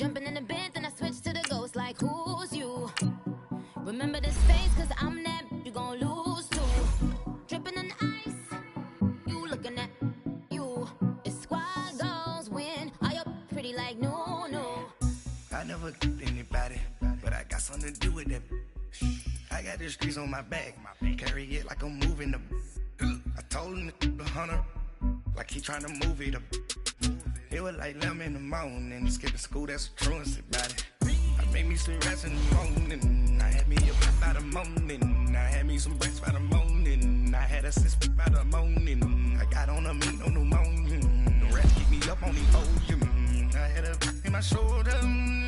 Jumping in the bed, then I switch to the ghost like, who's you? Remember this face, cause I'm that you gon' lose too. Dripping in ice, you looking at you. It's squad goals when I up pretty like no. I never anybody, but I got something to do with that. I got the streets on my back, carry it like I'm moving the. I told him the hunter, like he trying to move it up. It was like 11 in the morning, skipping school, that's a truancy about it. I made me some rest in the morning, I had me a pop by the morning, I had me some breaks by the morning, I had a six by the morning, I got on a meat on the morning, the rest keep me up on the ocean, I had a in my shoulder,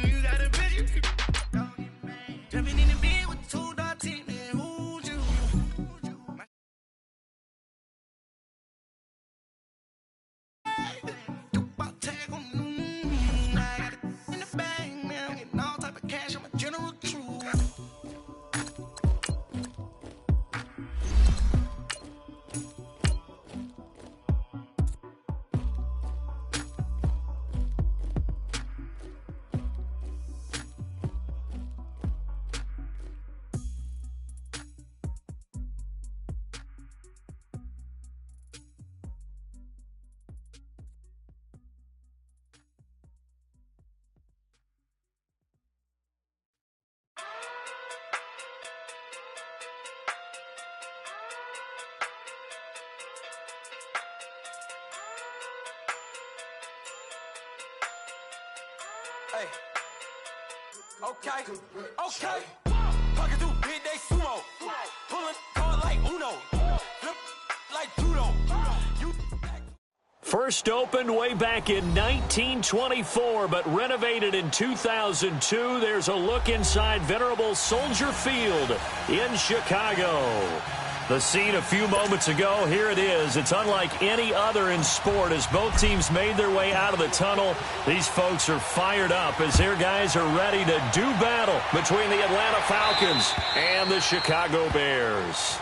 you got a bitch, jumping in the bed with two dark teeth, man, who's you? Hey, okay. Walking through big day sumo, pulling card like Uno, flip like judo. First opened way back in 1924, but renovated in 2002. There's a look inside venerable Soldier Field in Chicago. The scene a few moments ago, here it is. It's unlike any other in sport as both teams made their way out of the tunnel. These folks are fired up as their guys are ready to do battle between the Atlanta Falcons and the Chicago Bears.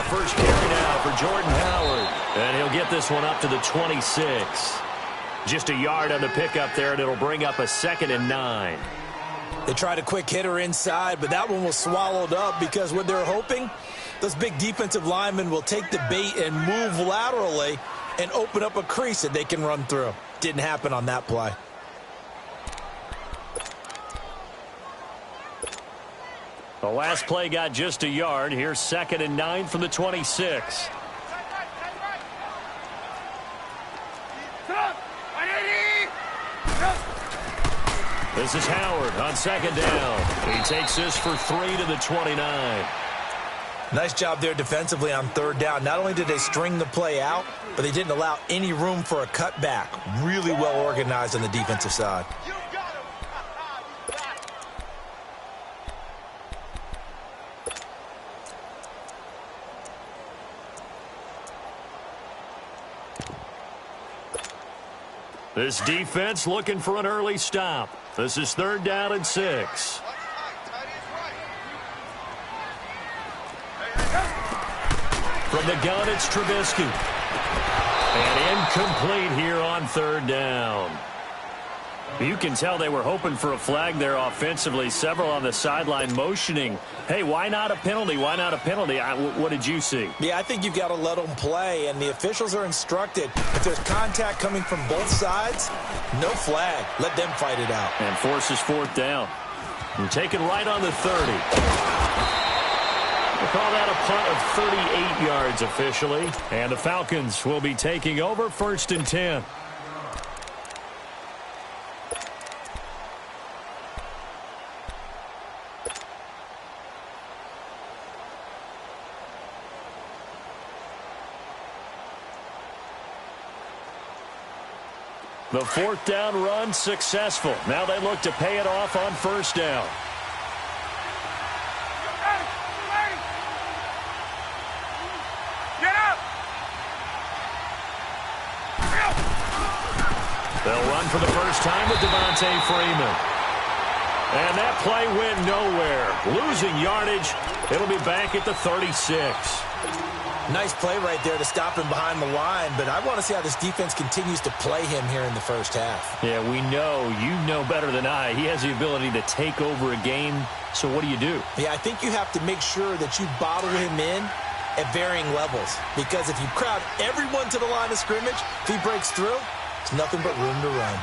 First carry now for Jordan Howard. And he'll get this one up to the 26. Just a yard on the pickup there, and it'll bring up a 2nd and 9. They tried a quick hitter inside, but that one was swallowed up because what they're hoping, those big defensive linemen will take the bait and move laterally and open up a crease that they can run through. Didn't happen on that play. The last play got just a yard. Here's 2nd and 9 from the 26. This is Howard on 2nd down. He takes this for 3 to the 29. Nice job there defensively on 3rd down. Not only did they string the play out, but they didn't allow any room for a cutback. Really well organized on the defensive side. This defense looking for an early stop. This is 3rd down and 6. From the gun, it's Trubisky. And incomplete here on 3rd down. You can tell they were hoping for a flag there offensively. Several on the sideline motioning, hey, why not a penalty? Why not a penalty? What did you see? Yeah, I think you've got to let them play, and the officials are instructed if there's contact coming from both sides, no flag. Let them fight it out. And forces 4th down. And taken right on the 30. We'll call that a punt of 38 yards officially. And the Falcons will be taking over 1st and 10. The fourth down run successful. Now they look to pay it off on first down. They'll run for the first time with Devontae Freeman. And that play went nowhere. Losing yardage. It'll be back at the 36. Nice play right there to stop him behind the line, but I want to see how this defense continues to play him here in the first half. Yeah, we know. You know better than I. He has the ability to take over a game. So what do you do? Yeah, I think you have to make sure that you bottle him in at varying levels, because if you crowd everyone to the line of scrimmage, if he breaks through, it's nothing but room to run.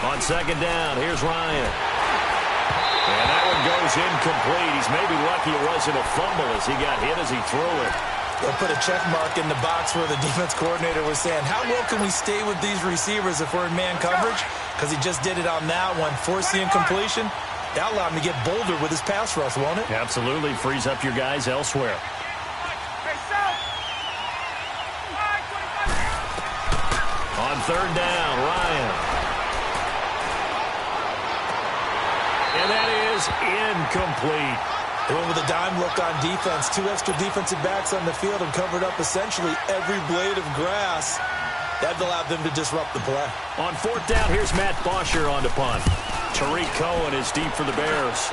On second down, here's Ryan. And that one goes incomplete. He's maybe lucky it wasn't a fumble as he got hit as he threw it. They'll put a check mark in the box where the defense coordinator was saying, how well can we stay with these receivers if we're in man coverage? Because he just did it on that one, forced the incompletion. That allowed him to get bolder with his pass rush, won't it? Absolutely. Frees up your guys elsewhere. On third down, Ryan. And that is incomplete. They went with a dime look on defense. 2 extra defensive backs on the field and covered up essentially every blade of grass. That allowed them to disrupt the play. On fourth down, here's Matt Bosher on to punt. Tariq Cohen is deep for the Bears.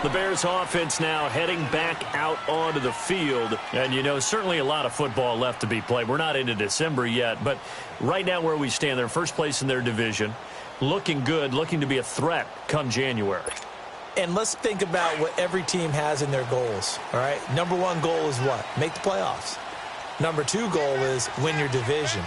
The Bears offense now heading back out onto the field. And, you know, certainly a lot of football left to be played. We're not into December yet, but right now where we stand, they're first place in their division. Looking good, looking to be a threat come January. And let's think about what every team has in their goals, all right? Number 1 goal is what? Make the playoffs. Number 2 goal is win your division.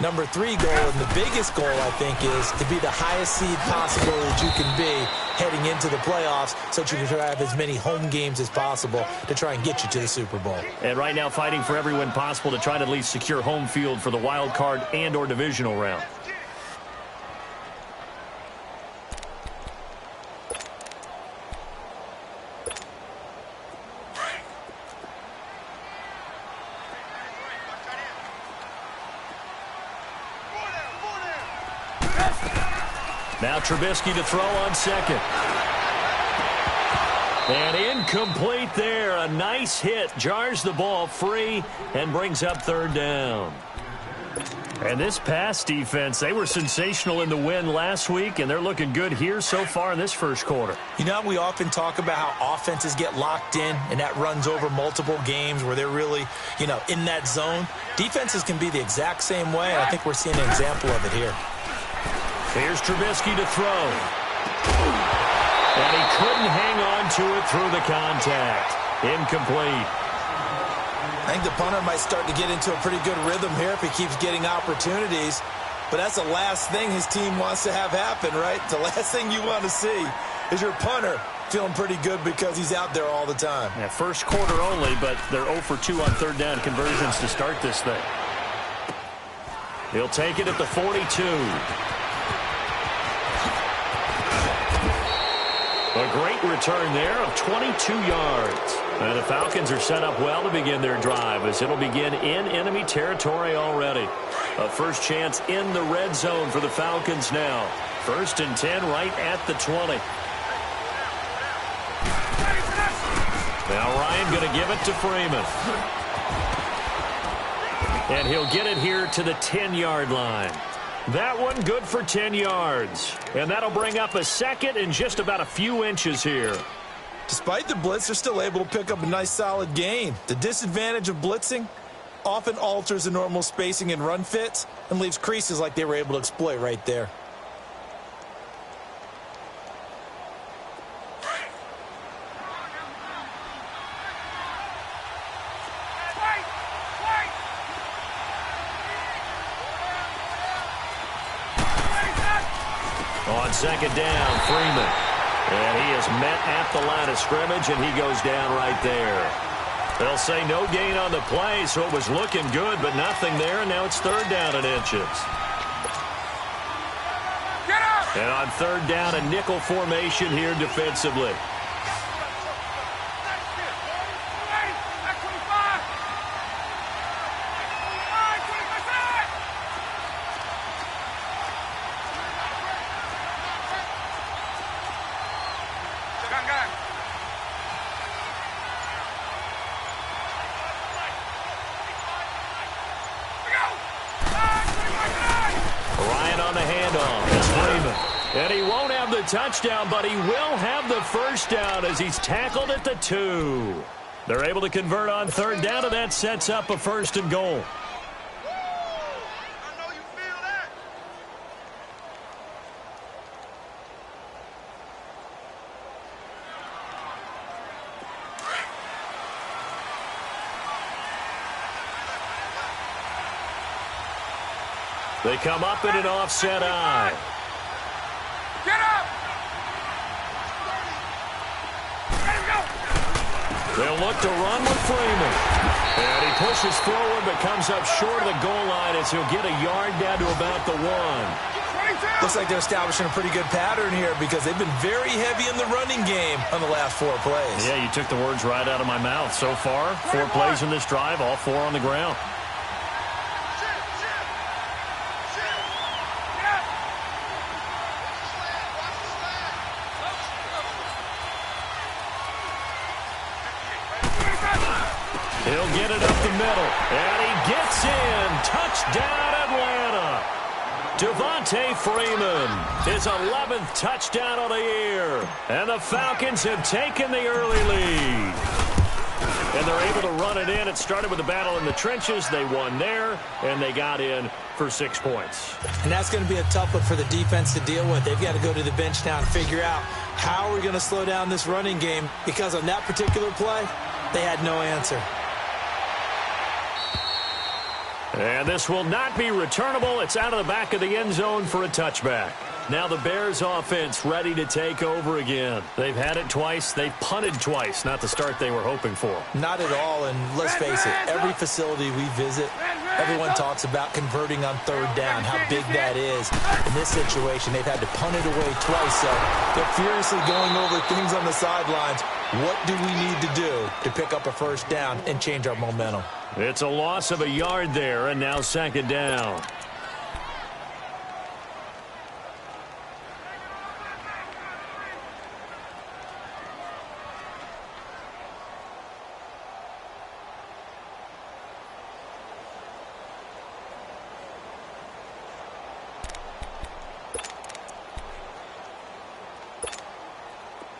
Number 3 goal, and the biggest goal, I think, is to be the highest seed possible that you can be heading into the playoffs so that you can try to have as many home games as possible to try and get you to the Super Bowl. And right now fighting for every win possible to try to at least secure home field for the wild card and or divisional round. Now Trubisky to throw on second. And incomplete there. A nice hit. Jars the ball free and brings up third down. And this pass defense, they were sensational in the win last week, and they're looking good here so far in this first quarter. You know, we often talk about how offenses get locked in, and that runs over multiple games where they're really, you know, in that zone. Defenses can be the exact same way, and I think we're seeing an example of it here. Here's Trubisky to throw. And he couldn't hang on to it through the contact. Incomplete. I think the punter might start to get into a pretty good rhythm here if he keeps getting opportunities. But that's the last thing his team wants to have happen, right? The last thing you want to see is your punter feeling pretty good because he's out there all the time. Yeah, first quarter only, but they're 0 for 2 on third down conversions to start this thing. He'll take it at the 42. A great return there of 22 yards. And the Falcons are set up well to begin their drive as it'll begin in enemy territory already. A first chance in the red zone for the Falcons now. 1st and 10 right at the 20. Now Ryan going to give it to Freeman. And he'll get it here to the 10-yard line. That one good for 10 yards. And that'll bring up a second and just about a few inches here. Despite the blitz, they're still able to pick up a nice solid gain. The disadvantage of blitzing often alters the normal spacing and run fits and leaves creases like they were able to exploit right there. On second down, Freeman. And he is met at the line of scrimmage, and he goes down right there. They'll say no gain on the play, so it was looking good, but nothing there, and now it's third down and inches. And on third down, a nickel formation here defensively. And he won't have the touchdown, but he will have the first down as he's tackled at the 2. They're able to convert on third down, and that sets up a 1st and goal. They come up in an offset eye. Get up! Let him go! They'll look to run with Freeman. And he pushes forward but comes up short of the goal line as he'll get a yard down to about the 1. Looks like they're establishing a pretty good pattern here because they've been very heavy in the running game on the last 4 plays. Yeah, you took the words right out of my mouth. So far, 4 plays in this drive, all 4 on the ground. He'll get it up the middle, and he gets in. Touchdown, Atlanta. Devontae Freeman, his 11th touchdown of the year. And the Falcons have taken the early lead. And they're able to run it in. It started with a battle in the trenches. They won there, and they got in for 6 points. And that's going to be a tough one for the defense to deal with. They've got to go to the bench now and figure out how we're going to slow down this running game, because on that particular play, they had no answer. And this will not be returnable. It's out of the back of the end zone for a touchback. Now the Bears offense ready to take over again. They've had it twice. They've punted twice. Not the start they were hoping for. Not at all, and let's face it, every facility we visit, everyone talks about converting on third down, how big that is. In this situation, they've had to punt it away twice, so they're furiously going over things on the sidelines. What do we need to do to pick up a first down and change our momentum? It's a loss of a yard there, and now 2nd down.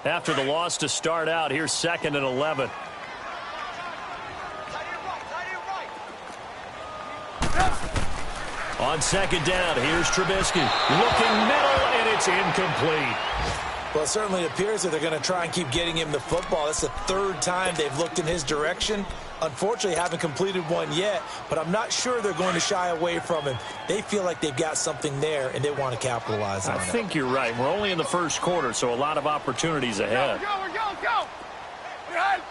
After the loss to start out, here's 2nd and 11. On 2nd down, here's Trubisky. Looking middle, and it's incomplete. Well, it certainly appears that they're going to try and keep getting him the football. That's the 3rd time they've looked in his direction. Unfortunately, haven't completed one yet, but I'm not sure they're going to shy away from him. They feel like they've got something there, and they want to capitalize on it. I think you're right. We're only in the 1st quarter, so a lot of opportunities ahead. Go! Behind!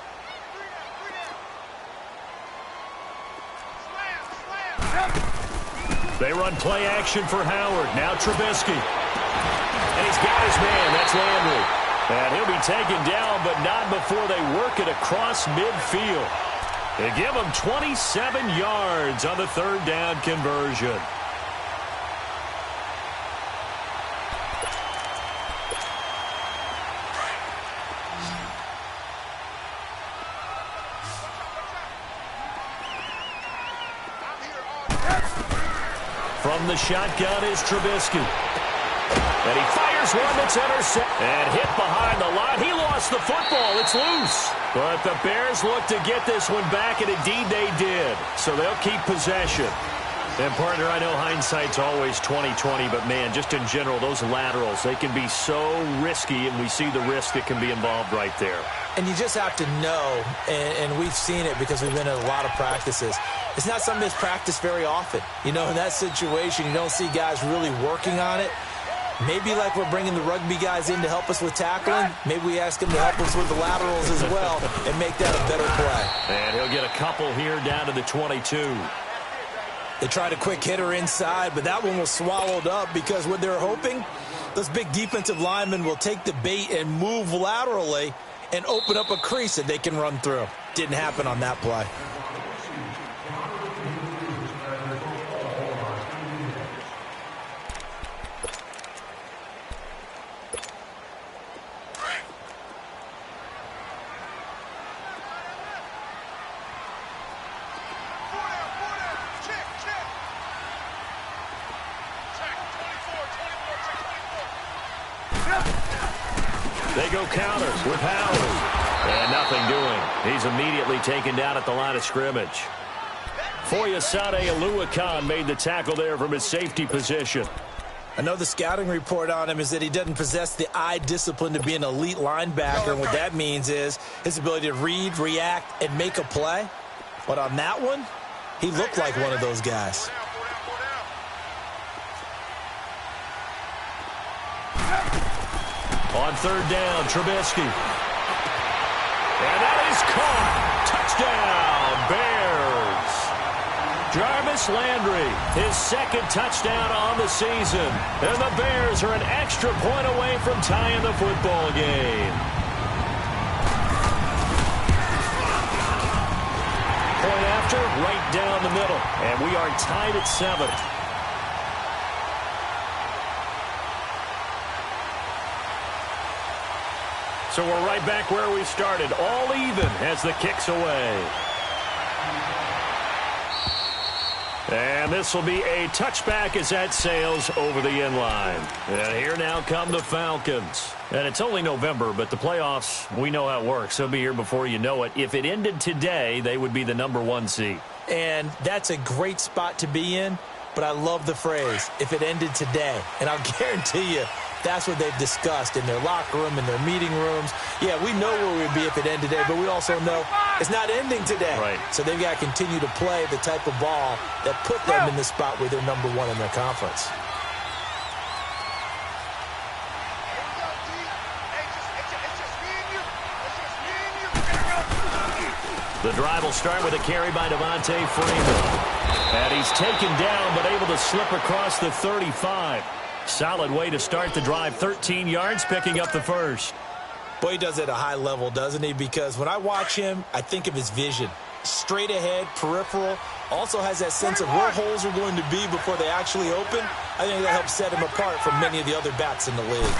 They run play action for Howard. Now Trubisky. And he's got his man. That's Landry. And he'll be taken down, but not before they work it across midfield. They give him 27 yards on the 3rd down conversion. From the shotgun is Trubisky. And he fires one that's intercepted. And hit behind the line. He lost the football. It's loose. But the Bears look to get this one back, and indeed they did. So they'll keep possession. And, partner, I know hindsight's always 20/20, but, man, just in general, those laterals, they can be so risky, and we see the risk that can be involved right there. And you just have to know, and we've seen it because we've been at a lot of practices, it's not something that's practiced very often. You know, in that situation, you don't see guys really working on it. Maybe like we're bringing the rugby guys in to help us with tackling, maybe we ask them to help us with the laterals as well and make that a better play. And he'll get a couple here down to the 22. They tried a quick hitter inside, but that one was swallowed up because what they're hoping, those big defensive linemen will take the bait and move laterally and open up a crease that they can run through. Didn't happen on that play. They go counter with Howard. And nothing doing. He's immediately taken down at the line of scrimmage. Foyesade Oluwakan made the tackle there from his safety position. I know the scouting report on him is that he doesn't possess the eye discipline to be an elite linebacker. And what that means is his ability to read, react, and make a play. But on that one, he looked like one of those guys. On third down, Trubisky. And that is caught. Touchdown, Bears. Jarvis Landry, his second touchdown on the season. And the Bears are an extra point away from tying the football game. Point after, right down the middle. And we are tied at 7. So we're right back where we started, all even as the kick's away. And this will be a touchback as that sails over the end line. And here now come the Falcons. And it's only November, but the playoffs, we know how it works. They'll be here before you know it. If it ended today, they would be the #1 seed. And that's a great spot to be in, but I love the phrase, if it ended today. And I'll guarantee you, that's what they've discussed in their locker room, in their meeting rooms. Yeah, we know where we'd be if it ended today, but we also know it's not ending today. Right. So they've got to continue to play the type of ball that put them in the spot where they're #1 in their conference. The drive will start with a carry by Devontae Freeman. And he's taken down, but able to slip across the 35. Solid way to start the drive. 13 yards, picking up the first. Boy, he does it at a high level, doesn't he? Because when I watch him, I think of his vision. Straight ahead, peripheral. Also has that sense of where holes are going to be before they actually open. I think that helps set him apart from many of the other backs in the league.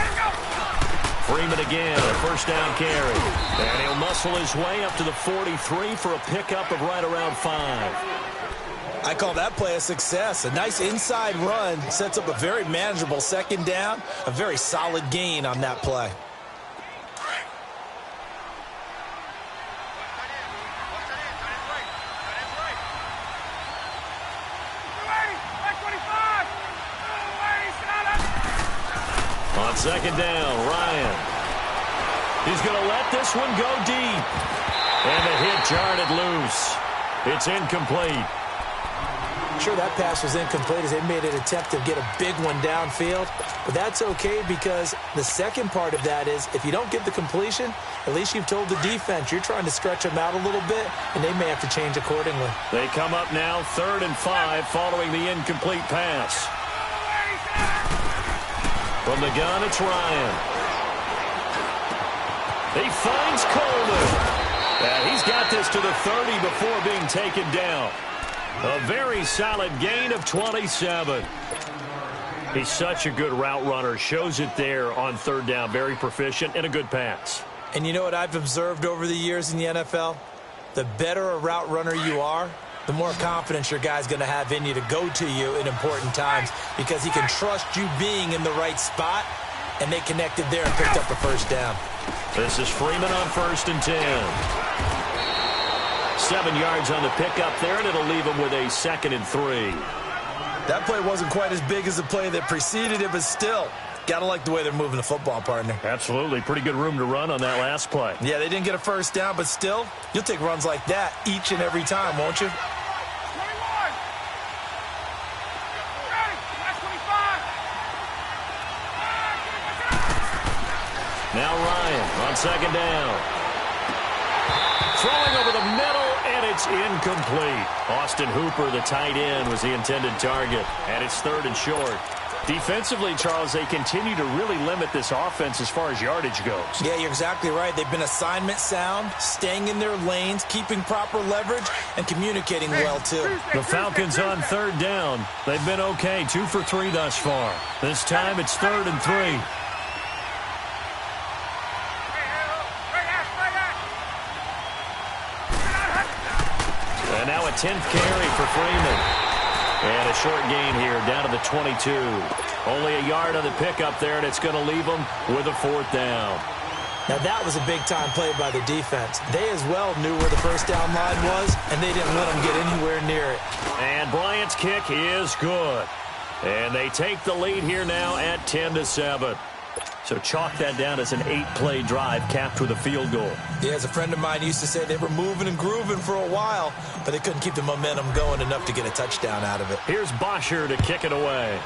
Freeman again, a first down carry. And he'll muscle his way up to the 43 for a pickup of right around 5. I call that play a success. A nice inside run sets up a very manageable second down. A very solid gain on that play. On second down, Ryan. He's going to let this one go deep. And the hit jarred it loose. It's incomplete. Sure, that pass was incomplete as they made an attempt to get a big one downfield. But that's okay because the second part of that is if you don't get the completion, at least you've told the defense you're trying to stretch them out a little bit, and they may have to change accordingly. They come up now 3rd and 5 following the incomplete pass. From the gun, it's Ryan. He finds Coleman. And he's got this to the 30 before being taken down. A very solid gain of 27. He's such a good route runner. Shows it there on 3rd down. Very proficient and a good pass. And you know what I've observed over the years in the NFL? The better a route runner you are, the more confidence your guy's going to have in you to go to you in important times because he can trust you being in the right spot, and they connected there and picked up the first down. This is Freeman on 1st and 10. 7 yards on the pickup there, and it'll leave him with a 2nd and 3. That play wasn't quite as big as the play that preceded it, but still, gotta like the way they're moving the football, partner. Absolutely. Pretty good room to run on that last play. Yeah, they didn't get a first down, but still, you'll take runs like that each and every time, won't you? Now Ryan on 2nd down. Throwing over the middle, and it's incomplete. Austin Hooper, the tight end, was the intended target, and it's 3rd and short. Defensively, Charles, they continue to really limit this offense as far as yardage goes. Yeah, you're exactly right. They've been assignment sound, staying in their lanes, keeping proper leverage, and communicating well, too. The Falcons on 3rd down. They've been okay, 2 for 3 thus far. This time it's 3rd and 3. And now a 10th carry for Freeman. And a short gain here down to the 22. Only a yard on the pickup there, and it's going to leave them with a 4th down. Now, that was a big-time play by the defense. They as well knew where the first down line was, and they didn't let them get anywhere near it. And Bryant's kick is good. And they take the lead here now at 10-7. So chalk that down as an 8-play drive capped with a field goal. Yeah, as a friend of mine used to say, they were moving and grooving for a while, but they couldn't keep the momentum going enough to get a touchdown out of it. Here's Bosher to kick it away.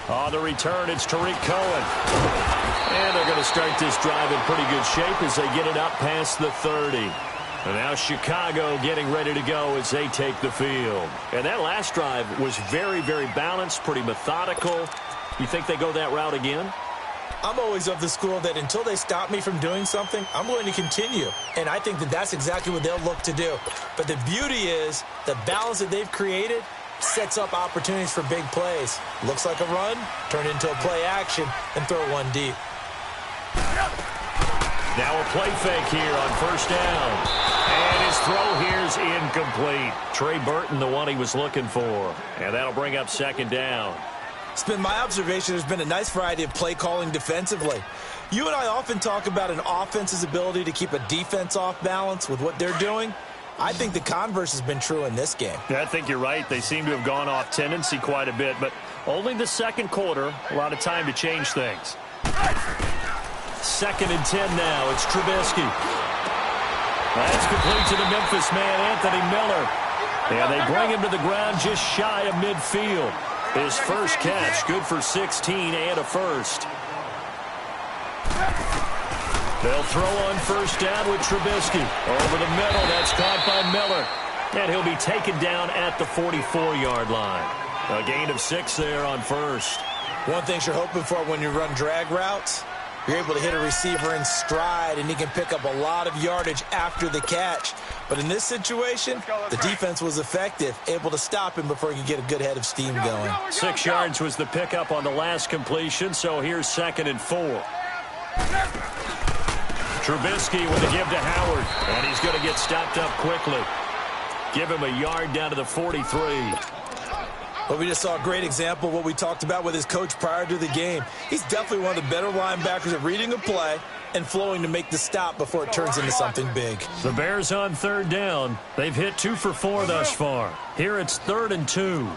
On the return, it's Tariq Cohen. And they're going to start this drive in pretty good shape as they get it up past the 30. And now Chicago getting ready to go as they take the field. And that last drive was very, very balanced, pretty methodical. You think they go that route again? I'm always of the school that until they stop me from doing something, I'm going to continue. And I think that that's exactly what they'll look to do. But the beauty is the balance that they've created sets up opportunities for big plays. Looks like a run, turn into a play action, and throw one deep. Now a play fake here on first down. And his throw here's incomplete. Trey Burton, the one he was looking for. And that'll bring up second down. It's been my observation there's been a nice variety of play calling defensively. You and I often talk about an offense's ability to keep a defense off balance with what they're doing. I think the converse has been true in this game. Yeah, I think you're right. They seem to have gone off tendency quite a bit, but only the second quarter, a lot of time to change things. 2nd and 10 now. It's Trubisky. That's complete to the Memphis man, Anthony Miller. And they bring him to the ground just shy of midfield. His first catch, good for 16 and a first. They'll throw on first down with Trubisky. Over the middle, that's caught by Miller. And he'll be taken down at the 44-yard line. A gain of 6 there on first. One thing you're hoping for when you run drag routes, you're able to hit a receiver in stride, and he can pick up a lot of yardage after the catch. But in this situation, the defense was effective, able to stop him before he could get a good head of steam going. 6 yards was the pickup on the last completion, so here's 2nd and 4. Trubisky with a give to Howard, and he's going to get stopped up quickly. Give him a yard down to the 43. Well, we just saw a great example of what we talked about with his coach prior to the game. He's definitely one of the better linebackers at reading a play and flowing to make the stop before it turns into something big. The Bears on 3rd down. They've hit 2 for 4 thus far. Here it's 3rd and 2.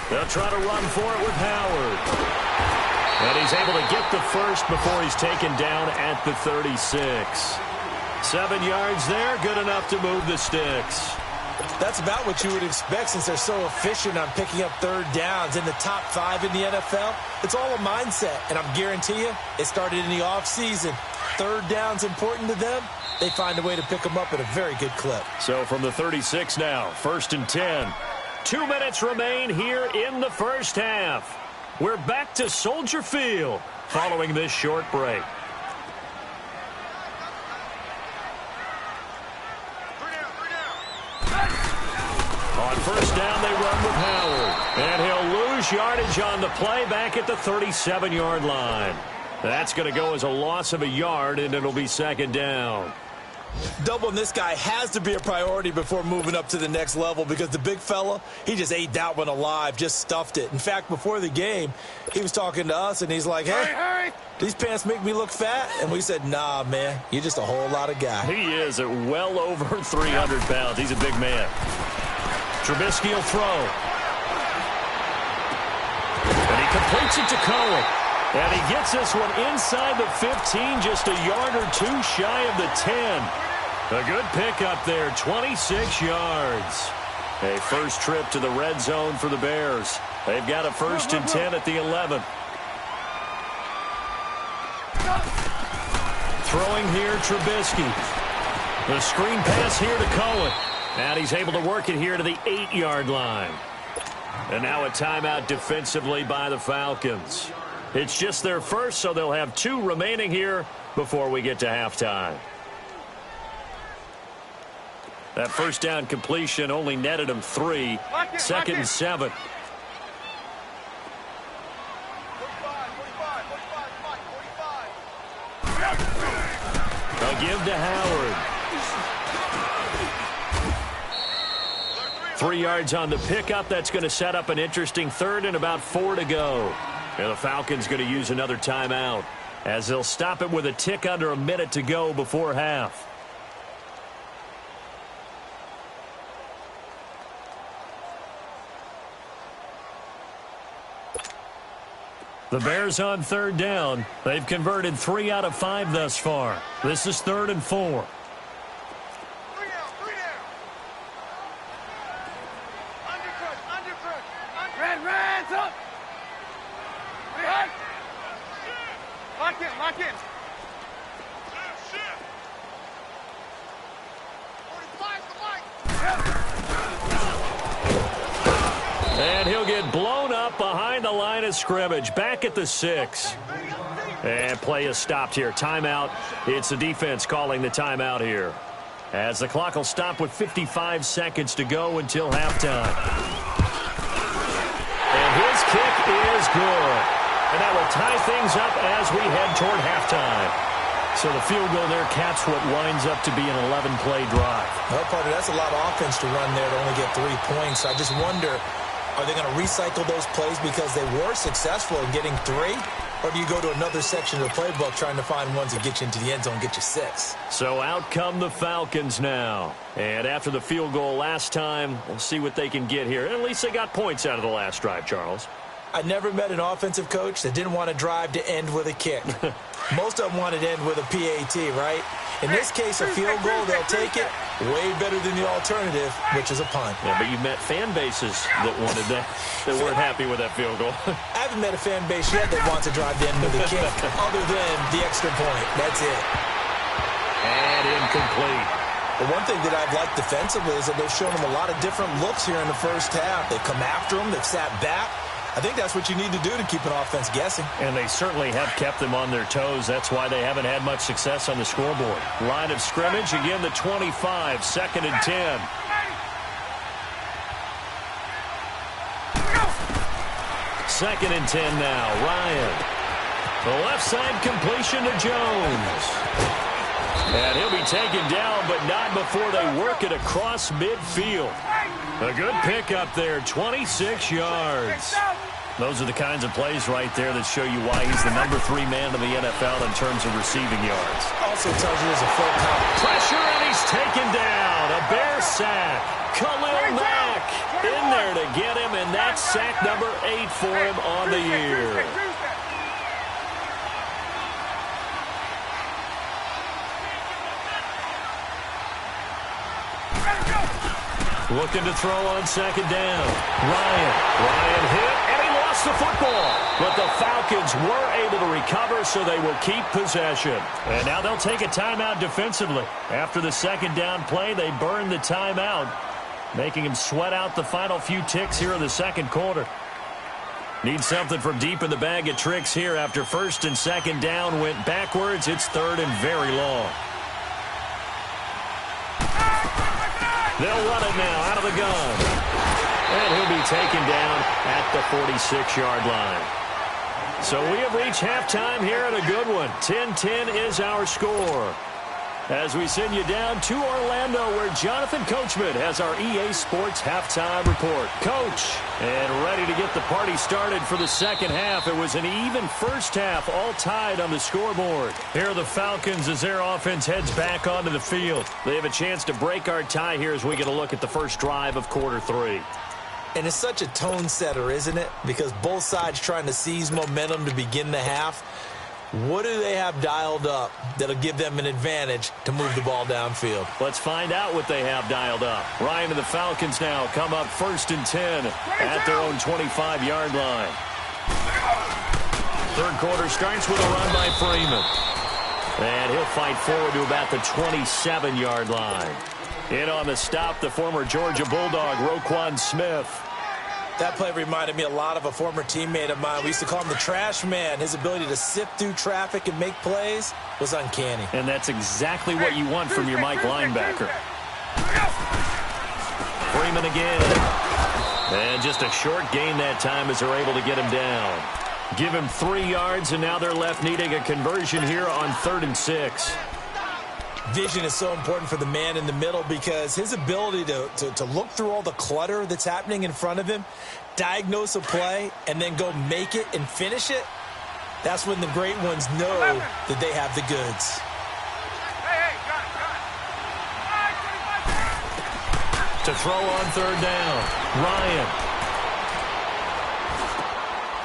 They'll try to run for it with Howard. And he's able to get the first before he's taken down at the 36. 7 yards there, good enough to move the sticks. That's about what you would expect since they're so efficient on picking up 3rd downs. In the top 5 in the NFL, it's all a mindset. And I'm guarantee you, it started in the offseason. 3rd down's important to them. They find a way to pick them up at a very good clip. So from the 36 now, 1st and 10. 2 minutes remain here in the first half. We're back to Soldier Field following this short break. On first down, they run with Howard. And he'll lose yardage on the play back at the 37-yard line. That's going to go as a loss of a yard, and it'll be 2nd down. Doubling this guy has to be a priority before moving up to the next level because the big fella, he just ate that one alive, just stuffed it. In fact, before the game, he was talking to us, and he's like, hey, these pants make me look fat? And we said, nah, man, you're just a whole lot of guy. He is at well over 300 pounds. He's a big man. Trubisky will throw. And he completes it to Cohen. And he gets this one inside the 15, just a yard or 2 shy of the 10. A good pickup there, 26 yards. A first trip to the red zone for the Bears. They've got a 1st and 10 at the 11. Throwing here, Trubisky. The screen pass here to Cohen. And he's able to work it here to the 8-yard line. And now a timeout defensively by the Falcons. It's just their first, so they'll have 2 remaining here before we get to halftime. That first down completion only netted them 3. 2nd and 7. A give to Howard. 3 yards on the pickup. That's going to set up an interesting 3rd and about 4 to go. And the Falcons going to use another timeout as they'll stop it with a tick under a minute to go before half. The Bears on third down. They've converted 3 out of 5 thus far. This is 3rd and 4. Lock in. And he'll get blown up behind the line of scrimmage. Back at the 6. And play is stopped here. Timeout. It's the defense calling the timeout here, as the clock will stop with 55 seconds to go until halftime. And his kick is good. And that will tie things up as we head toward halftime. So the field goal there caps what winds up to be an 11-play drive. Well, partner, that's a lot of offense to run there to only get 3 points. I just wonder, are they going to recycle those plays because they were successful in getting 3? Or do you go to another section of the playbook trying to find ones that get you into the end zone and get you 6? So out come the Falcons now. And after the field goal last time, we'll see what they can get here. At least they got points out of the last drive, Charles. I never met an offensive coach that didn't want to drive to end with a kick. Most of them wanted to end with a PAT, right? In this case, a field goal, they'll take it. Way better than the alternative, which is a punt. Yeah, but you met fan bases that wanted that weren't happy with that field goal. I haven't met a fan base yet that wants to drive to end with a kick, other than the extra point. That's it. And incomplete. The one thing that I've liked defensively is that they've shown them a lot of different looks here in the first half. They've come after them. They've sat back. I think that's what you need to do to keep an offense guessing. And they certainly have kept them on their toes. That's why they haven't had much success on the scoreboard. Line of scrimmage, again, the 25, 2nd and 10. Second and 10 now. Ryan. The left side completion to Jones. And he'll be taken down, but not before they work it across midfield. A good pickup there, 26 yards. Those are the kinds of plays right there that show you why he's the number 3 man in the NFL in terms of receiving yards. Also tells you there's a full count. Pressure, and he's taken down. A Bear sack. Khalil Mack in there to get him, and that's sack number 8 for him on the year. Looking to throw on second down. Ryan hit, and he lost the football. But the Falcons were able to recover, so they will keep possession. And now they'll take a timeout defensively. After the second down play, they burned the timeout, making him sweat out the final few ticks here in the second quarter. Need something from deep in the bag of tricks here after first and second down went backwards. It's 3rd and very long. They'll run it now out of the gun. And he'll be taken down at the 46-yard line. So we have reached halftime here at a good one. 10-10 is our score. As we send you down to Orlando, where Jonathan Coachman has our EA Sports halftime report. Coach, and ready to get the party started for the second half. It was an even first half, all tied on the scoreboard. Here are the Falcons as their offense heads back onto the field. They have a chance to break our tie here as we get a look at the first drive of quarter 3. And it's such a tone setter, isn't it? Because both sides trying to seize momentum to begin the half. What do they have dialed up that'll give them an advantage to move the ball downfield? Let's find out what they have dialed up. Ryan and the Falcons now come up 1st and 10 at their own 25-yard line. Third quarter starts with a run by Freeman. And he'll fight forward to about the 27-yard line. In on the stop, the former Georgia Bulldog, Roquan Smith. That play reminded me a lot of a former teammate of mine. We used to call him the trash man. His ability to sift through traffic and make plays was uncanny. And that's exactly what you want from your Mike linebacker. Freeman again. And just a short gain that time as they're able to get him down. Give him 3 yards, and now they're left needing a conversion here on 3rd and 6. Vision is so important for the man in the middle because his ability to look through all the clutter that's happening in front of him diagnose a play and then go make it and finish it, that's when the great ones know that they have the goods. To throw on third down, Ryan.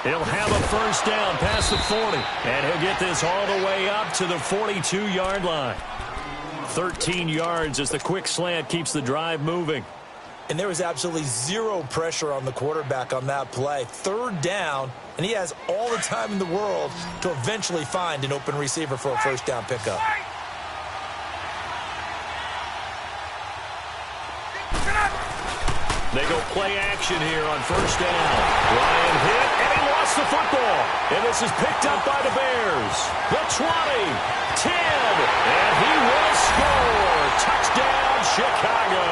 He'll have a first down past the 40, and he'll get this all the way up to the 42-yard line. 13 yards as the quick slant keeps the drive moving. And there was absolutely zero pressure on the quarterback on that play. Third down, and he has all the time in the world to eventually find an open receiver for a first down pickup. They go play action here on first down. Ryan hit, and he lost the football. And this is picked up by the Bears. The 20, 10, and he will score. Touchdown, Chicago.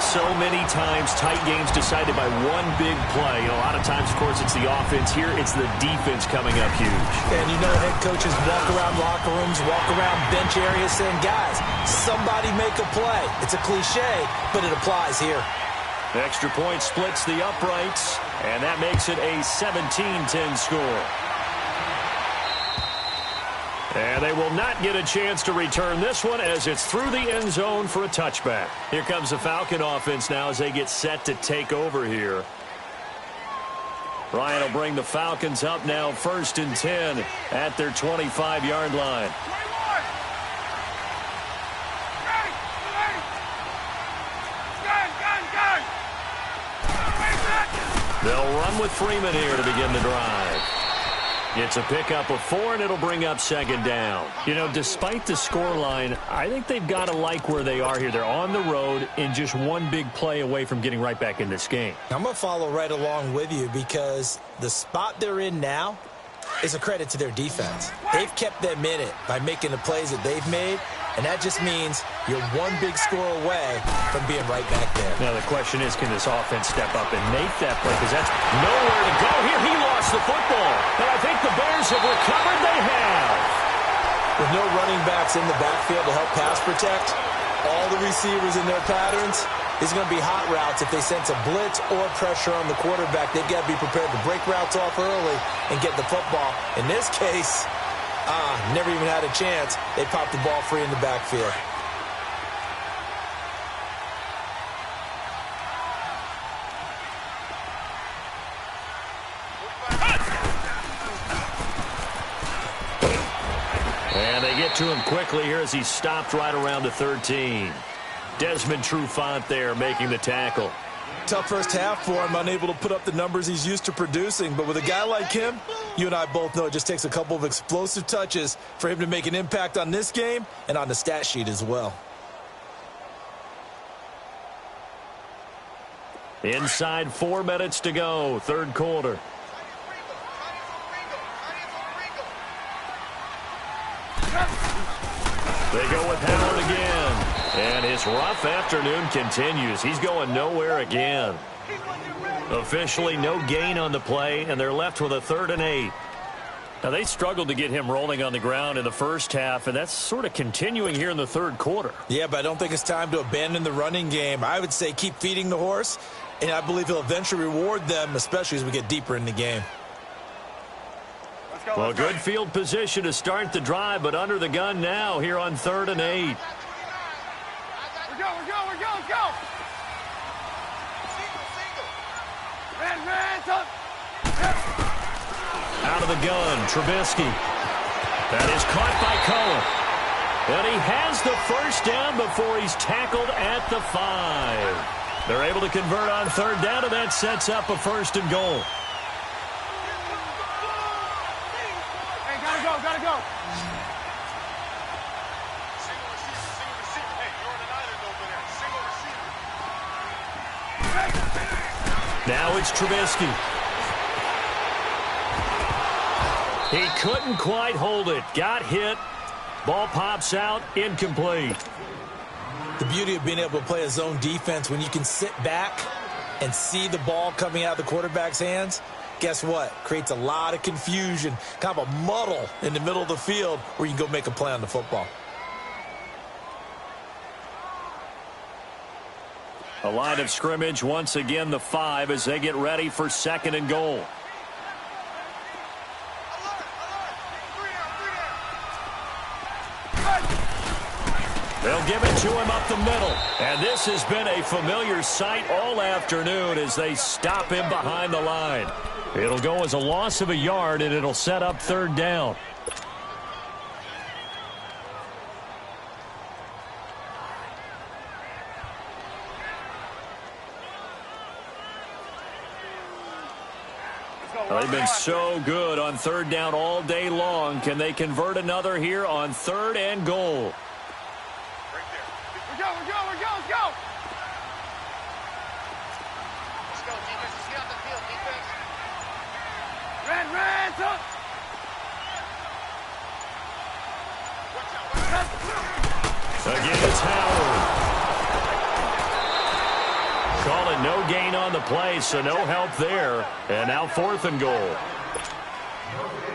So many times, tight games decided by one big play. A lot of times, of course, it's the offense. Here, it's the defense coming up huge. And you know head coaches walk around locker rooms, walk around bench areas saying, guys, somebody make a play. It's a cliche, but it applies here. Extra point splits the uprights, and that makes it a 17-10 score. And they will not get a chance to return this one as it's through the end zone for a touchback. Here comes the Falcon offense now as they get set to take over here. Ryan will bring the Falcons up now 1st and 10 at their 25-yard line. They'll run with Freeman here to begin the drive. It's a pickup of 4, and it'll bring up 2nd down. You know, despite the scoreline, I think they've got to like where they are here. They're on the road and just one big play away from getting right back in this game. I'm going to follow right along with you because the spot they're in now is a credit to their defense. They've kept them in it by making the plays that they've made, and that just means you're one big score away from being right back there. Now the question is, can this offense step up and make that play? Because that's nowhere to go here. He lost the football. And I think the Bears have recovered. They have. With no running backs in the backfield to help pass protect, all the receivers in their patterns, is going to be hot routes. If they sense a blitz or pressure on the quarterback, they've got to be prepared to break routes off early and get the football. In this case, never even had a chance. They popped the ball free in the backfield. And they get to him quickly here as he stopped right around the 13. Desmond Trufant there making the tackle. Tough first half for him, unable to put up the numbers he's used to producing. But with a guy like him, you and I both know it just takes a couple of explosive touches for him to make an impact on this game and on the stat sheet as well. Inside 4 minutes to go, 3rd quarter. They go with Howard again. And his rough afternoon continues. He's going nowhere again. Officially no gain on the play, and they're left with a 3rd and 8. Now, they struggled to get him rolling on the ground in the first half, and that's sort of continuing here in the 3rd quarter. Yeah, but I don't think it's time to abandon the running game. I would say keep feeding the horse, and I believe he'll eventually reward them, especially as we get deeper in the game. Well, good field position to start the drive, but under the gun now here on 3rd and 8. We're go. Out of the gun, Trubisky. That is caught by Cohen. And he has the first down before he's tackled at the 5. They're able to convert on 3rd down, and that sets up a 1st and goal. Hey, gotta go. Now it's Trubisky. He couldn't quite hold it. Got hit. Ball pops out. Incomplete. The beauty of being able to play a zone defense when you can sit back and see the ball coming out of the quarterback's hands, guess what? Creates a lot of confusion, kind of a muddle in the middle of the field where you can go make a play on the football. A line of scrimmage, once again the 5 as they get ready for 2nd and goal. They'll give it to him up the middle. And this has been a familiar sight all afternoon as they stop him behind the line. It'll go as a loss of a yard, and it'll set up 3rd down. They've been so good on 3rd down all day long. Can they convert another here on 3rd and goal? Let's go. Let's go, defense. Let's get off the field, defense. Red, up. Again, it's Howard. Call it no gain on the play, so no help there. And now 4th and goal.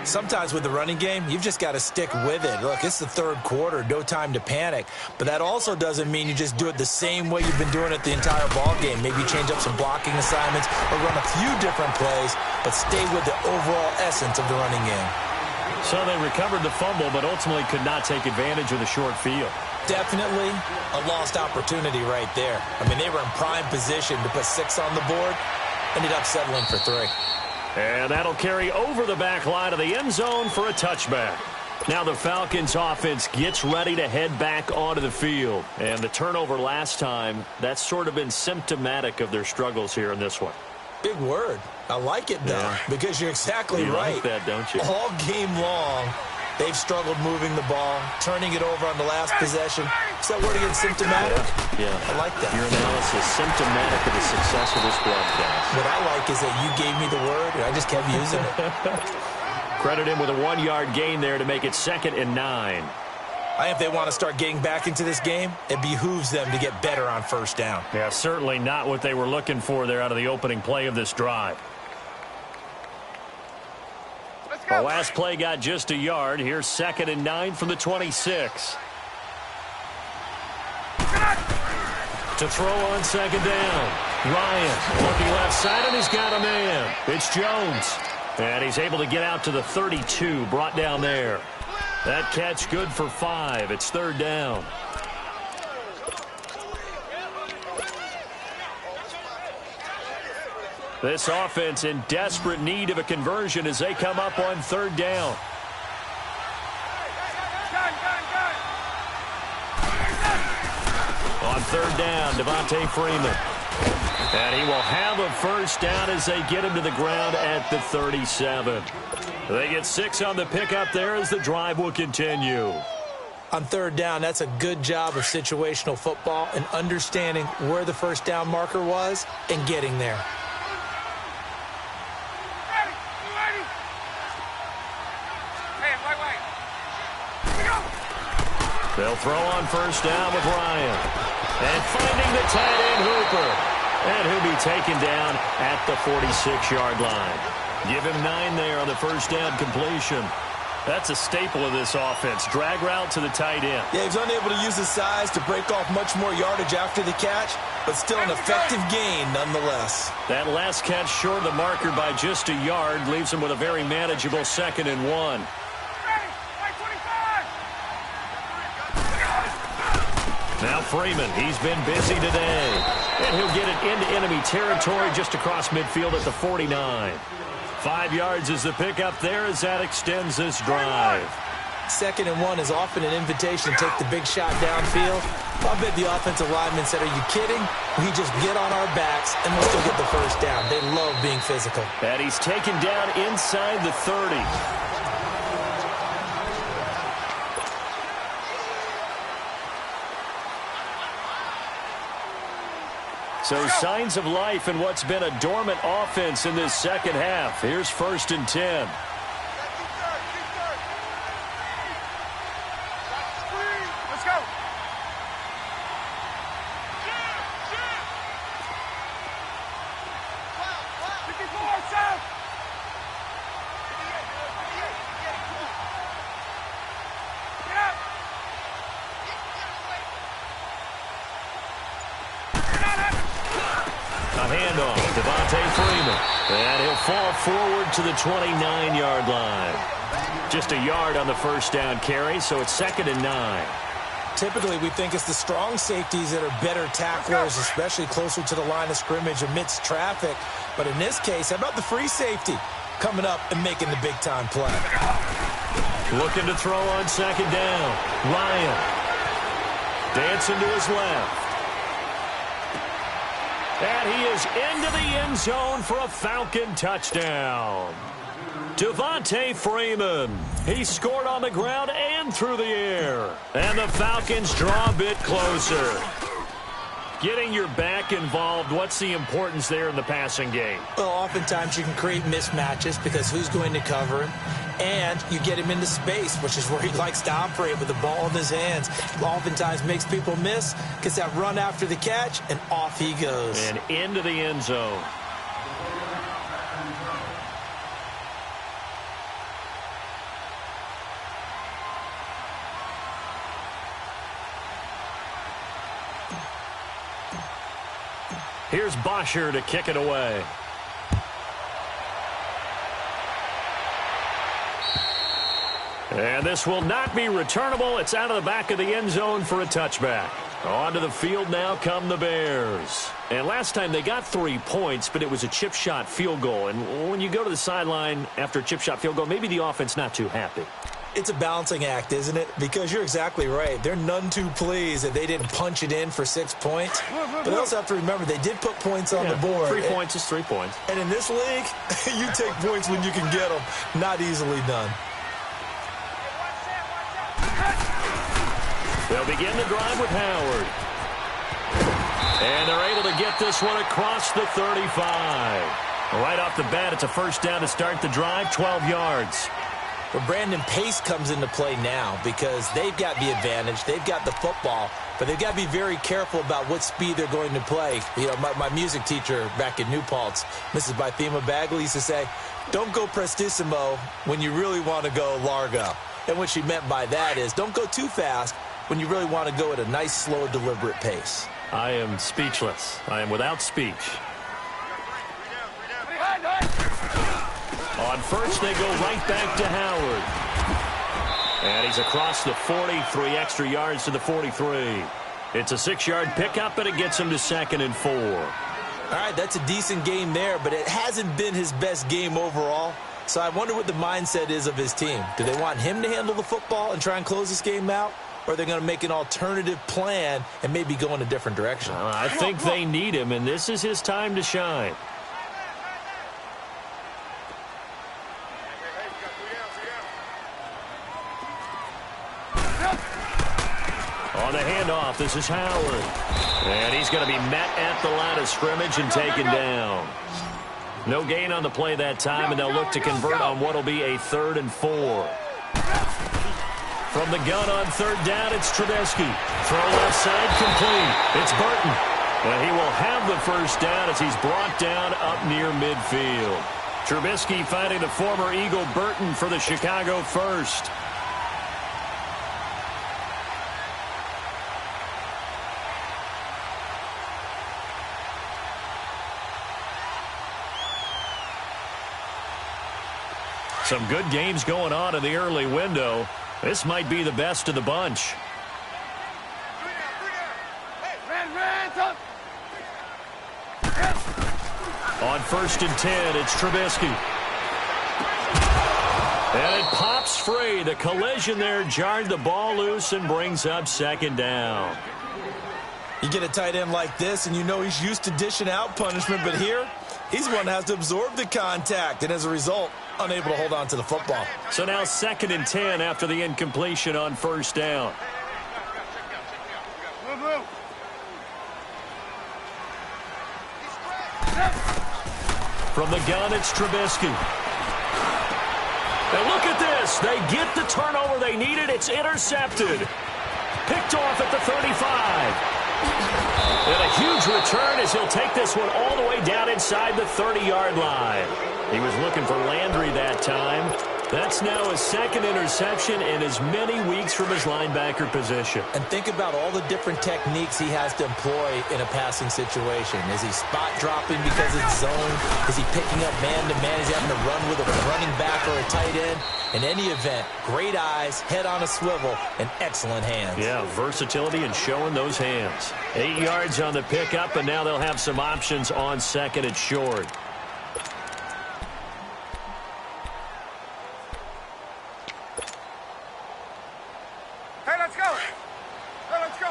Sometimes with the running game, you've just got to stick with it. Look, it's the 3rd quarter, no time to panic. But that also doesn't mean you just do it the same way you've been doing it the entire ball game. Maybe change up some blocking assignments or run a few different plays, but stay with the overall essence of the running game. So they recovered the fumble, but ultimately could not take advantage of the short field. Definitely a lost opportunity right there. I mean, they were in prime position to put 6 on the board, ended up settling for 3. And that'll carry over the back line of the end zone for a touchback. Now the Falcons offense gets ready to head back onto the field. And the turnover last time, that's sort of been symptomatic of their struggles here in this one. Big word. I like it, though, because you're exactly right. You like that, don't you? All game long, they've struggled moving the ball, turning it over on the last possession. Is that word again, symptomatic? Yeah. I like that. Your analysis, symptomatic of the success of this broadcast. What I like is that you gave me the word, and I just kept using it. Credit him with a 1-yard gain there to make it 2nd and 9. If they want to start getting back into this game, it behooves them to get better on 1st down. Yeah, certainly not what they were looking for there out of the opening play of this drive. The last play got just a yard. Here's 2nd and 9 from the 26. To throw on 2nd down. Ryan looking left side, and he's got a man. It's Jones. And he's able to get out to the 32, brought down there. That catch good for 5. It's 3rd down. This offense in desperate need of a conversion as they come up on 3rd down. On 3rd down, Devontae Freeman. And he will have a 1st down as they get him to the ground at the 37. They get 6 on the pickup there as the drive will continue. On 3rd down, that's a good job of situational football and understanding where the 1st down marker was and getting there. They'll throw on 1st down with Ryan. And finding the tight end Hooper. And he'll be taken down at the 46-yard line. Give him 9 there on the 1st down completion. That's a staple of this offense. Drag route to the tight end. Yeah, he's unable to use his size to break off much more yardage after the catch, but still an effective gain nonetheless. That last catch short of the marker by just a yard leaves him with a very manageable 2nd and 1. Now Freeman, he's been busy today. And he'll get it into enemy territory just across midfield at the 49. 5 yards is the pickup there as that extends this drive. 2nd and 1 is often an invitation to take the big shot downfield. I bet the offensive lineman said, are you kidding? We just get on our backs and we'll still get the 1st down. They love being physical. And he's taken down inside the 30. So signs of life in what's been a dormant offense in this 2nd half. Here's 1st and 10. Let's go. handoff. Devontae Freeman. And he'll fall forward to the 29-yard line. Just a yard on the first down carry, so it's 2nd and 9. Typically, we think it's the strong safeties that are better tacklers, especially closer to the line of scrimmage amidst traffic. But in this case, how about the free safety coming up and making the big-time play? Looking to throw on 2nd down. Ryan dancing to his left. And he is into the end zone for a Falcon touchdown. Devontae Freeman. He scored on the ground and through the air. And the Falcons draw a bit closer. Getting your back involved, what's the importance there in the passing game? Well, oftentimes you can create mismatches because who's going to cover him? And you get him into space, which is where he likes to operate with the ball in his hands. Oftentimes makes people miss, gets that run after the catch, and off he goes. And into the end zone. Here's Bosher to kick it away. And this will not be returnable. It's out of the back of the end zone for a touchback. Onto the field now come the Bears. And last time they got 3 points, but it was a chip shot field goal. And when you go to the sideline after a chip shot field goal, maybe the offense not too happy. It's a balancing act, isn't it? Because you're exactly right. They're none too pleased that they didn't punch it in for 6 points. But they also have to remember they did put points on the board. 3 points is 3 points. And in this league, you take points when you can get them. Not easily done. They'll begin the drive with Howard. And they're able to get this one across the 35. Right off the bat, it's a first down to start the drive, 12 yards. But Brandon, pace comes into play now because they've got the advantage. They've got the football, but they've got to be very careful about what speed they're going to play. You know, my music teacher back in New Paltz, Mrs. Bythema Bagley, used to say, don't go prestissimo when you really want to go largo. And what she meant by that is don't go too fast when you really want to go at a nice, slow, deliberate pace. I am speechless. I am without speech. On first, they go right back to Howard. And he's across the 40, 3 extra yards to the 43. It's a 6-yard pickup, but it gets him to 2nd and 4. All right, that's a decent game there, but it hasn't been his best game overall. So I wonder what the mindset is of his team. Do they want him to handle the football and try and close this game out? Or are they going to make an alternative plan and maybe go in a different direction? I think they need him, and this is his time to shine. On the handoff, this is Howard. And he's going to be met at the line of scrimmage and taken down. No gain on the play that time, and they'll look to convert on what will be a 3rd and 4. From the gun on 3rd down, it's Trubisky. Throw left side, complete. It's Burton. And he will have the first down as he's brought down up near midfield. Trubisky finding the former Eagle Burton for the Chicago first. Some good games going on in the early window. This might be the best of the bunch. On 1st and 10, it's Trubisky. And it pops free. The collision there jarred the ball loose and brings up 2nd down. You get a tight end like this, and you know he's used to dishing out punishment, but here, he's the one that has to absorb the contact, and as a result, unable to hold on to the football. So now 2nd and 10 after the incompletion on 1st down. From the gun, it's Trubisky. And look at this. They get the turnover they needed. It's intercepted. Picked off at the 35. And a huge return as he'll take this one all the way down inside the 30-yard line. He was looking for Landry that time. That's now his second interception in as many weeks from his linebacker position. And think about all the different techniques he has to employ in a passing situation. Is he spot dropping because it's zone? Is he picking up man-to-man? Is he having to run with a running back or a tight end? In any event, great eyes, head on a swivel, and excellent hands. Yeah, versatility and showing those hands. 8 yards on the pickup, and now they'll have some options on second and short. Hey, let's go. Hey, let's go.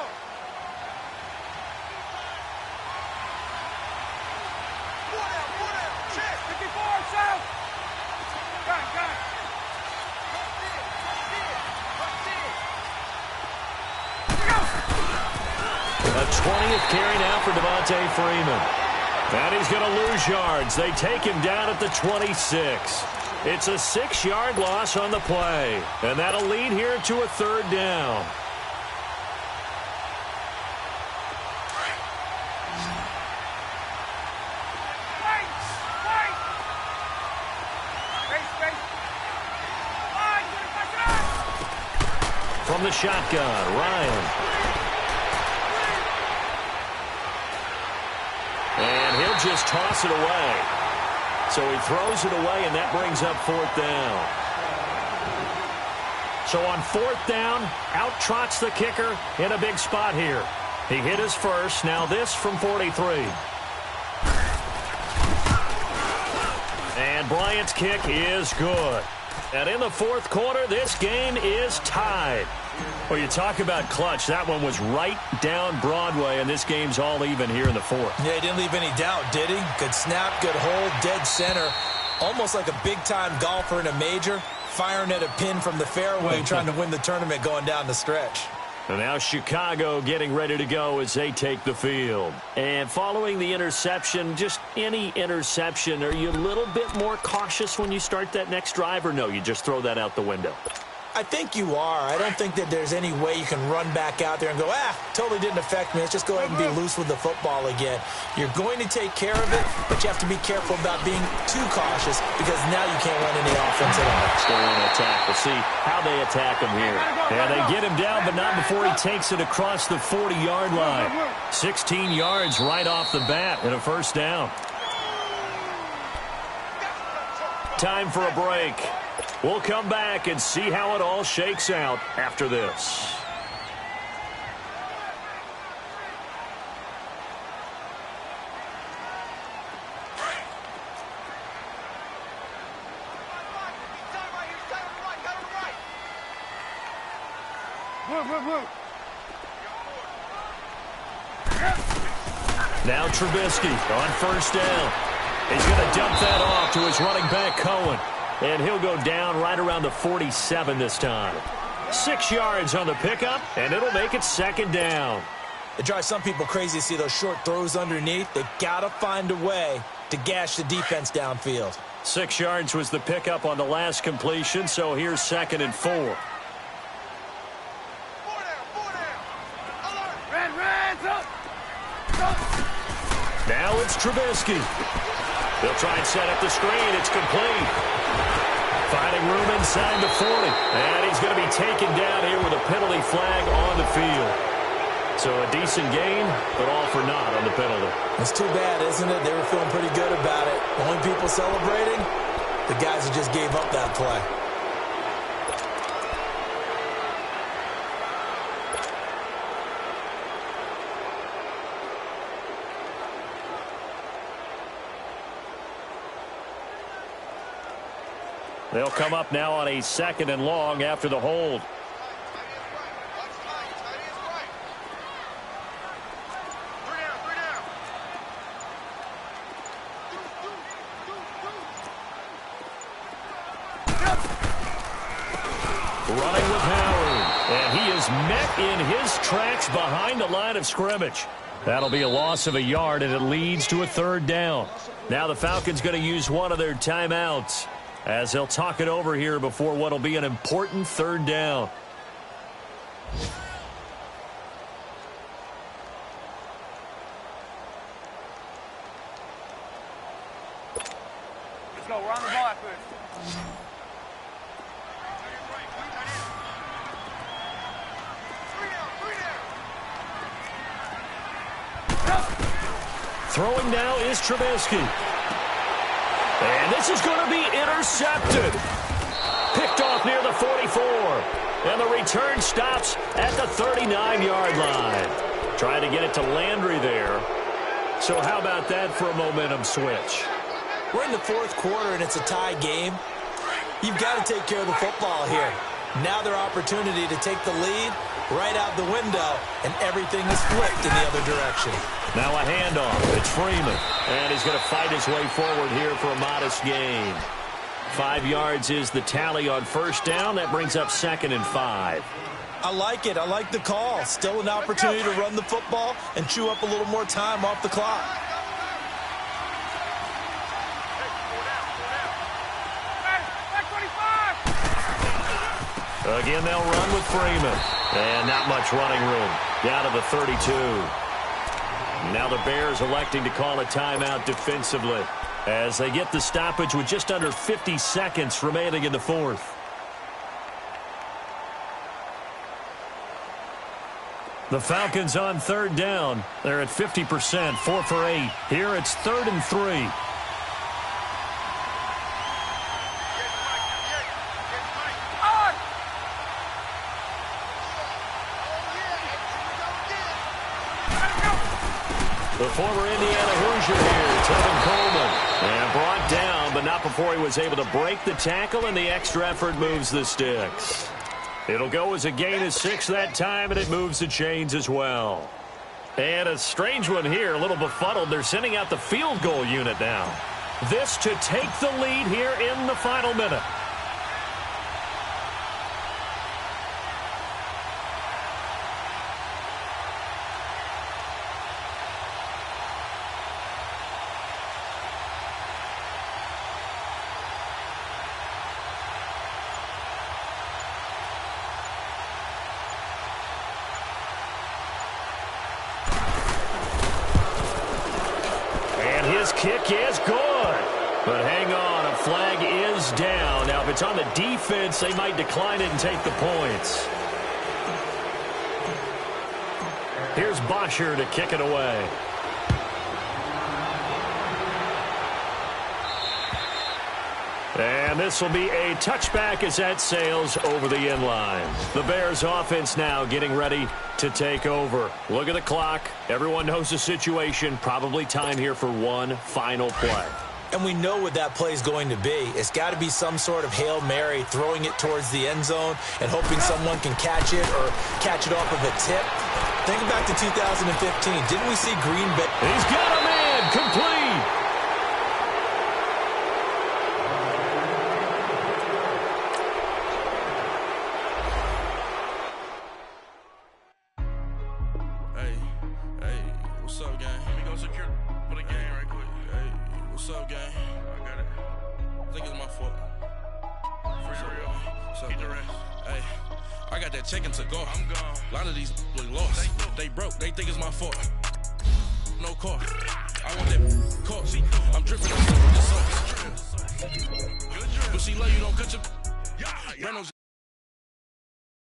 Four down. Check. 54, south. Got it. A 20th carry now for Devontae Freeman. And he's going to lose yards. They take him down at the 26. It's a 6-yard loss on the play. And that'll lead here to a third down. From the shotgun, Ryan. And he'll just toss it away. So he throws it away, and that brings up fourth down. So on fourth down, out trots the kicker in a big spot here. He hit his first. Now this from 43. And Bryant's kick is good. And in the fourth quarter, this game is tied. Well, you talk about clutch. That one was right down Broadway, and this game's all even here in the fourth. Yeah, he didn't leave any doubt, did he? Good snap, good hold, dead center. Almost like a big-time golfer in a major, firing at a pin from the fairway, trying to win the tournament going down the stretch. And now Chicago getting ready to go as they take the field. And following the interception, just any interception, are you a little bit more cautious when you start that next drive, or no, you just throw that out the window? I think you are. I don't think that there's any way you can run back out there and go, totally didn't affect me. Let's just go ahead and be loose with the football again. You're going to take care of it, but you have to be careful about being too cautious because now you can't run any offense at all. Still on attack. We'll see how they attack him here. Yeah, they get him down, but not before he takes it across the 40-yard line. 16 yards right off the bat and a first down. Time for a break. We'll come back and see how it all shakes out after this. Now Trubisky on first down. He's going to dump that off to his running back, Cohen. And he'll go down right around the 47 this time. 6 yards on the pickup, and it'll make it second down. It drives some people crazy to see those short throws underneath. They've got to find a way to gash the defense downfield. 6 yards was the pickup on the last completion, so here's second and 4. Now it's Trubisky. They'll try and set up the screen. It's complete. Finding room inside the 40. And he's going to be taken down here with a penalty flag on the field. So a decent gain, but all for naught on the penalty. It's too bad, isn't it? They were feeling pretty good about it. The only people celebrating, the guys who just gave up that play. They'll come up now on a second and long after the hold. Running with Howard, and he is met in his tracks behind the line of scrimmage. That'll be a loss of a yard, and it leads to a third down. Now the Falcons going to use one of their timeouts as they'll talk it over here before what will be an important third down. Let's go. We're on the ball after this. Throwing now is Trubisky. And this is going to be intercepted. Picked off near the 44. And the return stops at the 39-yard line. Trying to get it to Landry there. So how about that for a momentum switch? We're in the fourth quarter, and it's a tie game. You've got to take care of the football here. Now their opportunity to take the lead right out the window, and everything is flipped in the other direction. Now a handoff. It's Freeman. And he's going to fight his way forward here for a modest gain. 5 yards is the tally on first down. That brings up 2nd and 5. I like it. I like the call. Still an opportunity to run the football and chew up a little more time off the clock. Again, they'll run with Freeman. And not much running room. Down to the 32. Now the Bears electing to call a timeout defensively as they get the stoppage with just under 50 seconds remaining in the fourth. The Falcons on third down. They're at 50%, 4 for 8. Here it's 3rd and 3. The former Indiana Hoosier here, Tevin Coleman. And brought down, but not before he was able to break the tackle, and the extra effort moves the sticks. It'll go as a gain of 6 that time, and it moves the chains as well. And a strange one here, a little befuddled. They're sending out the field goal unit now. This to take the lead here in the final minute. Kick is good. But hang on, a flag is down. Now, if it's on the defense, they might decline it and take the points. Here's Bosher to kick it away. And this will be a touchback as that sails over the end line. The Bears offense now getting ready to take over. Look at the clock. Everyone knows the situation. Probably time here for one final play. And we know what that play is going to be. It's got to be some sort of Hail Mary, throwing it towards the end zone and hoping someone can catch it or catch it off of a tip. Think back to 2015. Didn't we see Green Bay? He's got a man. Complete.